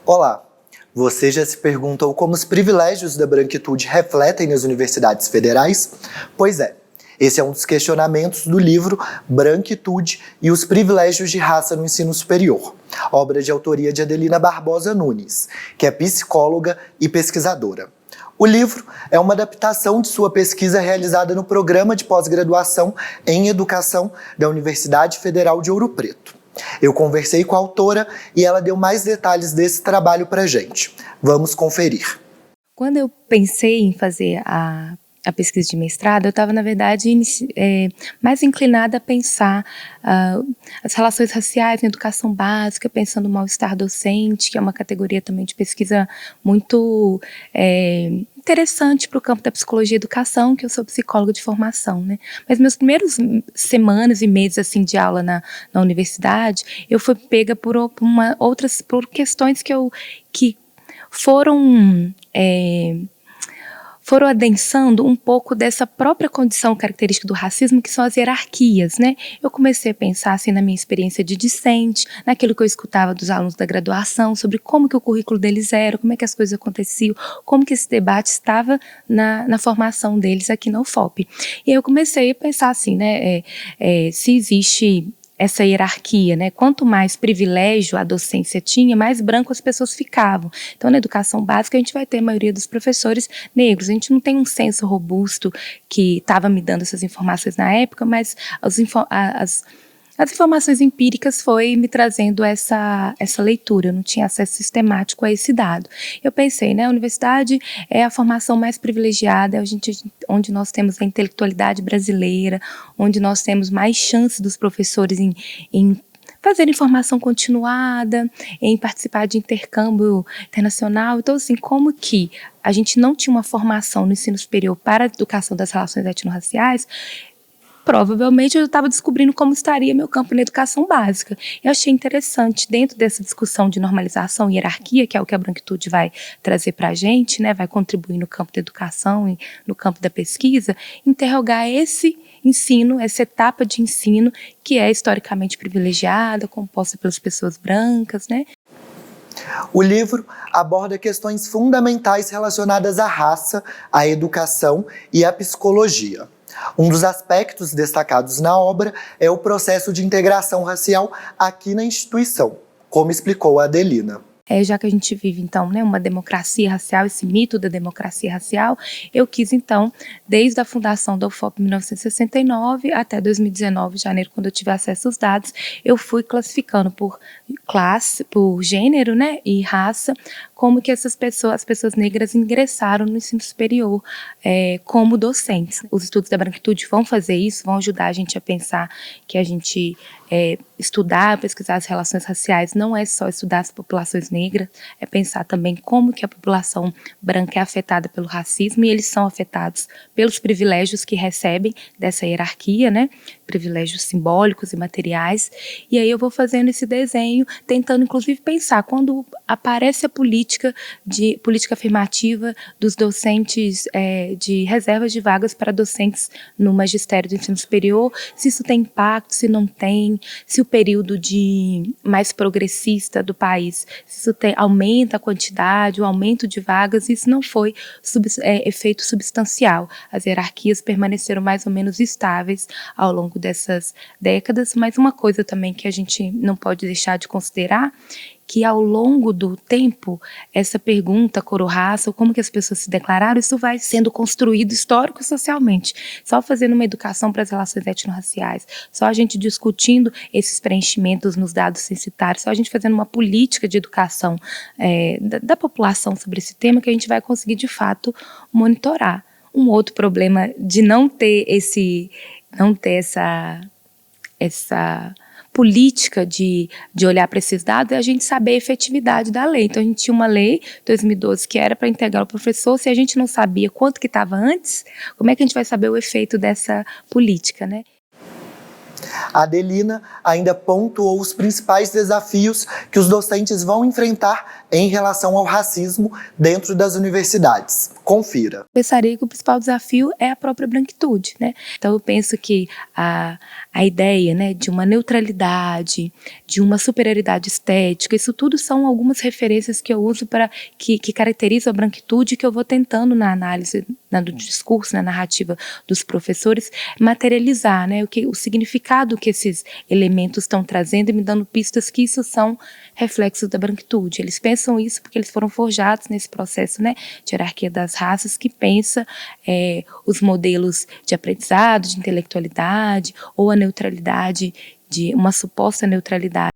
Olá! Você já se perguntou como os privilégios da branquitude refletem nas universidades federais? Pois é, esse é um dos questionamentos do livro Branquitude e os Privilégios de Raça no Ensino Superior, obra de autoria de Adelina Barbosa Nunes, que é psicóloga e pesquisadora. O livro é uma adaptação de sua pesquisa realizada no programa de pós-graduação em Educação da Universidade Federal de Ouro Preto. Eu conversei com a autora e ela deu mais detalhes desse trabalho pra gente. Vamos conferir. Quando eu pensei em fazer a pesquisa de mestrado, eu estava, na verdade, mais inclinada a pensar as relações raciais na educação básica, pensando no mal-estar docente, que é uma categoria também de pesquisa muito interessante para o campo da psicologia e educação, que eu sou psicóloga de formação, né? Mas meus primeiros semanas e meses assim, de aula na universidade, eu fui pega por questões que foram adensando um pouco dessa própria condição característica do racismo, que são as hierarquias, né? Eu comecei a pensar assim na minha experiência de discente, naquilo que eu escutava dos alunos da graduação, sobre como que o currículo deles era, como é que as coisas aconteciam, como que esse debate estava na formação deles aqui na UFOP. E aí eu comecei a pensar assim, né? Se existe essa hierarquia, né? Quanto mais privilégio a docência tinha, mais branco as pessoas ficavam. Então, na educação básica, a gente vai ter a maioria dos professores negros. A gente não tem um censo robusto que estava me dando essas informações na época, mas as informações empíricas foi me trazendo essa leitura, eu não tinha acesso sistemático a esse dado. Eu pensei, né, a universidade é a formação mais privilegiada, onde nós temos a intelectualidade brasileira, onde nós temos mais chance dos professores em fazer formação continuada, em participar de intercâmbio internacional. Então, assim, como que a gente não tinha uma formação no ensino superior para a educação das relações étnico-raciais, provavelmente eu estava descobrindo como estaria meu campo na educação básica. Eu achei interessante, dentro dessa discussão de normalização e hierarquia, que é o que a branquitude vai trazer para a gente, né, vai contribuir no campo da educação e no campo da pesquisa, interrogar esse ensino, essa etapa de ensino que é historicamente privilegiada, composta pelas pessoas brancas, né? O livro aborda questões fundamentais relacionadas à raça, à educação e à psicologia. Um dos aspectos destacados na obra é o processo de integração racial aqui na instituição, como explicou a Adelina. Já que a gente vive, então, né, uma democracia racial, esse mito da democracia racial, eu quis, então, desde a fundação da UFOP em 1969 até 2019, janeiro, quando eu tive acesso aos dados, eu fui classificando por classe, por gênero, né, e raça, como que as pessoas negras ingressaram no ensino superior como docentes. Os estudos da branquitude vão fazer isso, vão ajudar a gente a pensar que a gente estudar, pesquisar as relações raciais não é só estudar as populações negras, é pensar também como que a população branca é afetada pelo racismo, e eles são afetados pelos privilégios que recebem dessa hierarquia, né? Privilégios simbólicos e materiais. E aí eu vou fazendo esse desenho, tentando inclusive pensar, quando aparece a política afirmativa dos docentes, de reservas de vagas para docentes no magistério do ensino superior, se isso tem impacto, se não tem, se o período mais progressista do país, se isso aumenta a quantidade, o aumento de vagas, isso não foi efeito substancial. As hierarquias permaneceram mais ou menos estáveis ao longo dessas décadas, mas uma coisa também que a gente não pode deixar de considerar, que ao longo do tempo, essa pergunta, cor ou raça, ou como que as pessoas se declararam, isso vai sendo construído histórico e socialmente. Só fazendo uma educação para as relações étnico-raciais, só a gente discutindo esses preenchimentos nos dados censitários, só a gente fazendo uma política de educação da população sobre esse tema, que a gente vai conseguir, de fato, monitorar. Um outro problema de não ter essa política de olhar para esses dados é a gente saber a efetividade da lei. Então, a gente tinha uma lei, 2012, que era para integrar o professor. Se a gente não sabia quanto que estava antes, como é que a gente vai saber o efeito dessa política, né? A Adelina ainda pontuou os principais desafios que os docentes vão enfrentar em relação ao racismo dentro das universidades. Confira. Pensaria que o principal desafio é a própria branquitude, né? Então eu penso que a ideia, né, de uma neutralidade, de uma superioridade estética, isso tudo são algumas referências que eu uso para que caracterizam a branquitude, que eu vou tentando na análise, do discurso, na narrativa dos professores, materializar, né, o significado que esses elementos estão trazendo e me dando pistas que isso são reflexos da branquitude. Eles pensam isso porque eles foram forjados nesse processo, né, de hierarquia das raças, que pensa os modelos de aprendizado, de intelectualidade, ou a neutralidade, de uma suposta neutralidade.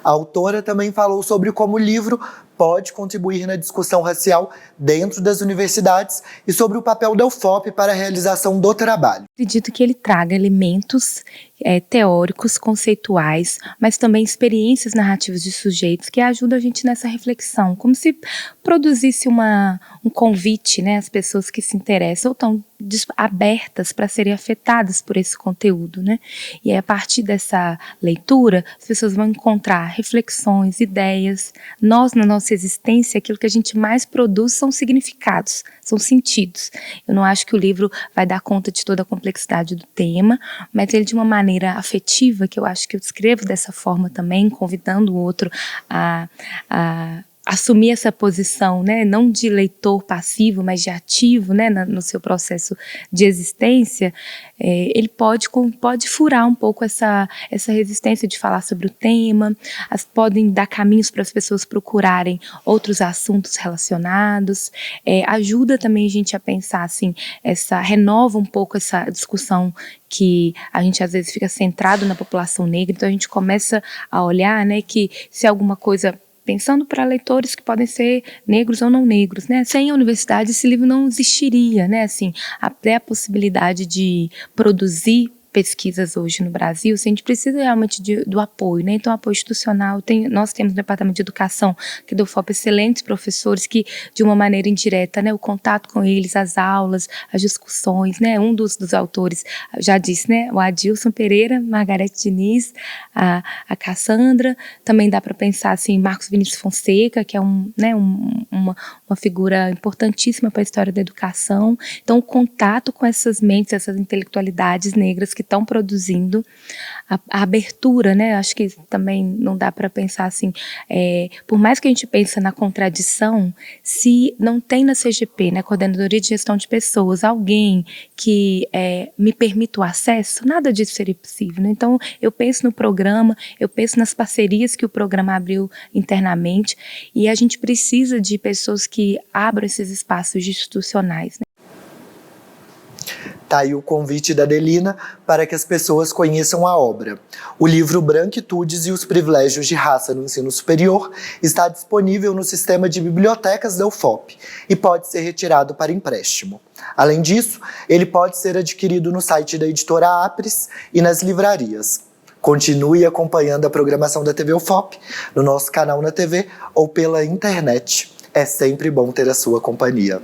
A autora também falou sobre como o livro pode contribuir na discussão racial dentro das universidades e sobre o papel da UFOP para a realização do trabalho. Acredito que ele traga elementos teóricos, conceituais, mas também experiências narrativas de sujeitos que ajudam a gente nessa reflexão, como se produzisse um convite, né, às pessoas que se interessam ou estão abertas para serem afetadas por esse conteúdo, né? E aí, a partir dessa leitura, as pessoas vão encontrar reflexões, ideias. Nós, na nossa existência, aquilo que a gente mais produz são significados, são sentidos. Eu não acho que o livro vai dar conta de toda a complexidade do tema, mas ele, de uma maneira afetiva, que eu acho que eu escrevo dessa forma também, convidando o outro a assumir essa posição, né, não de leitor passivo, mas de ativo, né, no seu processo de existência, ele pode furar um pouco essa resistência de falar sobre o tema, podem dar caminhos para as pessoas procurarem outros assuntos relacionados, ajuda também a gente a pensar assim, renova um pouco essa discussão que a gente às vezes fica centrado na população negra, então a gente começa a olhar, né, que se alguma coisa, pensando para leitores que podem ser negros ou não negros, né? Sem a universidade esse livro não existiria, né? Assim, até a possibilidade de produzir pesquisas hoje no Brasil, a gente precisa realmente do apoio, né? Então, apoio institucional, nós temos no Departamento de Educação, que do UFOP, excelentes professores que, de uma maneira indireta, né, o contato com eles, as aulas, as discussões, né? Um dos autores já disse, né? O Adilson Pereira, Margarete Diniz, a Cassandra, também dá para pensar assim, Marcos Vinícius Fonseca, que é uma figura importantíssima para a história da educação. Então, o contato com essas mentes, essas intelectualidades negras que estão produzindo, a abertura, né? Acho que também não dá para pensar assim, por mais que a gente pense na contradição, se não tem na CGP, né, Coordenadoria de Gestão de Pessoas, alguém que me permita o acesso, nada disso seria possível, né? Então, eu penso no programa, eu penso nas parcerias que o programa abriu internamente, e a gente precisa de pessoas que abram esses espaços institucionais, né? Tá aí o convite da Adelina para que as pessoas conheçam a obra. O livro Branquitudes e os Privilégios de Raça no Ensino Superior está disponível no sistema de bibliotecas da UFOP e pode ser retirado para empréstimo. Além disso, ele pode ser adquirido no site da editora Apres e nas livrarias. Continue acompanhando a programação da TV UFOP no nosso canal na TV ou pela internet. É sempre bom ter a sua companhia.